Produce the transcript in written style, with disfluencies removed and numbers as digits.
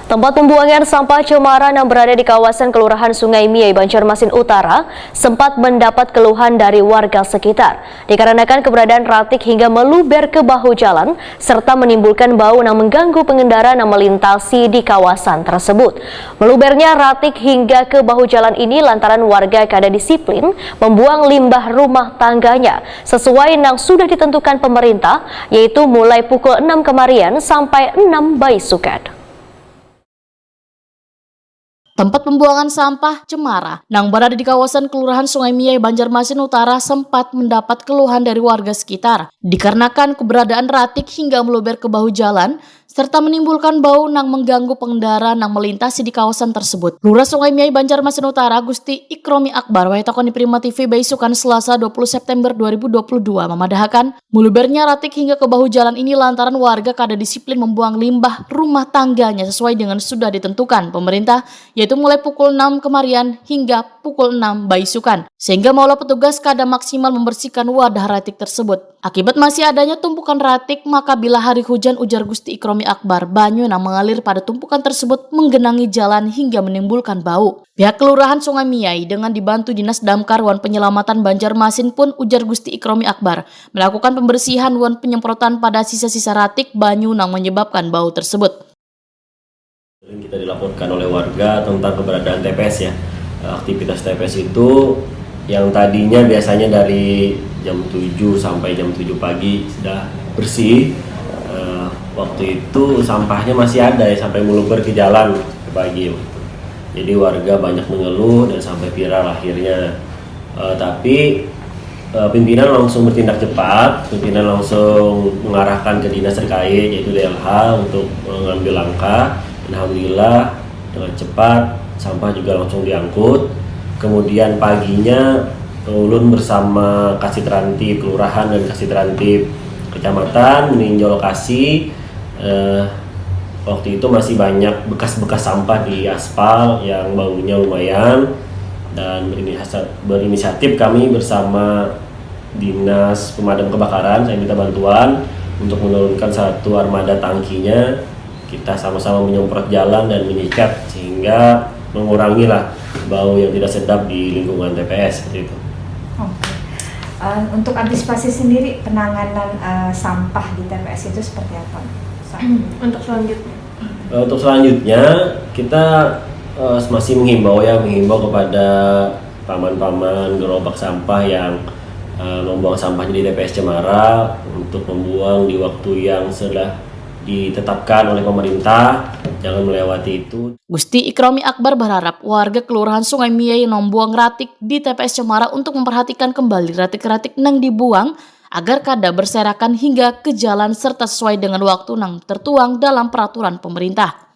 Tempat pembuangan sampah cemara yang berada di kawasan Kelurahan Sungai Miai, Banjarmasin Utara sempat mendapat keluhan dari warga sekitar dikarenakan keberadaan ratik hingga meluber ke bahu jalan serta menimbulkan bau yang mengganggu pengendara yang melintasi di kawasan tersebut. Melubernya ratik hingga ke bahu jalan ini lantaran warga kada disiplin membuang limbah rumah tangganya sesuai yang sudah ditentukan pemerintah, yaitu mulai pukul 6 kemarin sampai 6 baisukan. Tempat pembuangan sampah cemara yang berada di kawasan Kelurahan Sungai Miai, Banjarmasin Utara sempat mendapat keluhan dari warga sekitar dikarenakan keberadaan ratik hingga meluber ke bahu jalan serta menimbulkan bau yang mengganggu pengendara yang melintasi di kawasan tersebut. Lurah Sungai Miai, Banjarmasin Utara, Gusti Ikromi Akbar, Wahitokoni Prima TV Baisukan Selasa 20 September 2022 memadahkan melubernya ratik hingga ke bahu jalan ini lantaran warga kada disiplin membuang limbah rumah tangganya sesuai dengan sudah ditentukan pemerintah, yaitu mulai pukul 6 kemarin hingga pukul 6 baisukan, sehingga maulah petugas kada maksimal membersihkan wadah ratik tersebut. Akibat masih adanya tumpukan ratik, maka bila hari hujan, ujar Gusti Ikromi Akbar, banyu yang mengalir pada tumpukan tersebut menggenangi jalan hingga menimbulkan bau. Pihak Kelurahan Sungai Miai dengan dibantu Dinas Damkar wan Penyelamatan Banjarmasin pun, ujar Gusti Ikromi Akbar, melakukan pembersihan wan penyemprotan pada sisa-sisa ratik banyu yang menyebabkan bau tersebut. Kita dilaporkan oleh warga tentang keberadaan TPS ya. Aktivitas TPS itu yang tadinya biasanya dari jam 7 sampai jam 7 pagi sudah bersih. Waktu itu sampahnya masih ada ya, sampai meluber ke jalan ke pagi. Jadi warga banyak mengeluh dan sampai viral akhirnya. Tapi pimpinan langsung bertindak cepat, pimpinan langsung mengarahkan ke dinas terkait yaitu DLH untuk mengambil langkah. Alhamdulillah dengan cepat sampah juga langsung diangkut. Kemudian paginya ulun bersama Kasitrantif Kelurahan dan Kasitrantif Kecamatan meninjau lokasi. Waktu itu masih banyak bekas-bekas sampah di aspal yang baunya lumayan, dan berinisiatif kami bersama Dinas Pemadam Kebakaran, saya minta bantuan untuk menurunkan satu armada tangkinya. Kita sama-sama menyemprot jalan dan menyikat sehingga mengurangilah bau yang tidak sedap di lingkungan TPS seperti itu. Oke. Untuk antisipasi sendiri penanganan sampah di TPS itu seperti apa? Untuk selanjutnya? Untuk selanjutnya kita masih menghimbau kepada paman-paman gerobak sampah yang membuang sampahnya di TPS Cemara untuk membuang di waktu yang sudah ditetapkan oleh pemerintah, jangan melewati itu. Gusti Ikromi Akbar berharap warga Kelurahan Sungai Miai yang membuang ratik di TPS Cemara untuk memperhatikan kembali ratik-ratik yang dibuang agar kada berserakan hingga ke jalan serta sesuai dengan waktu yang tertuang dalam peraturan pemerintah.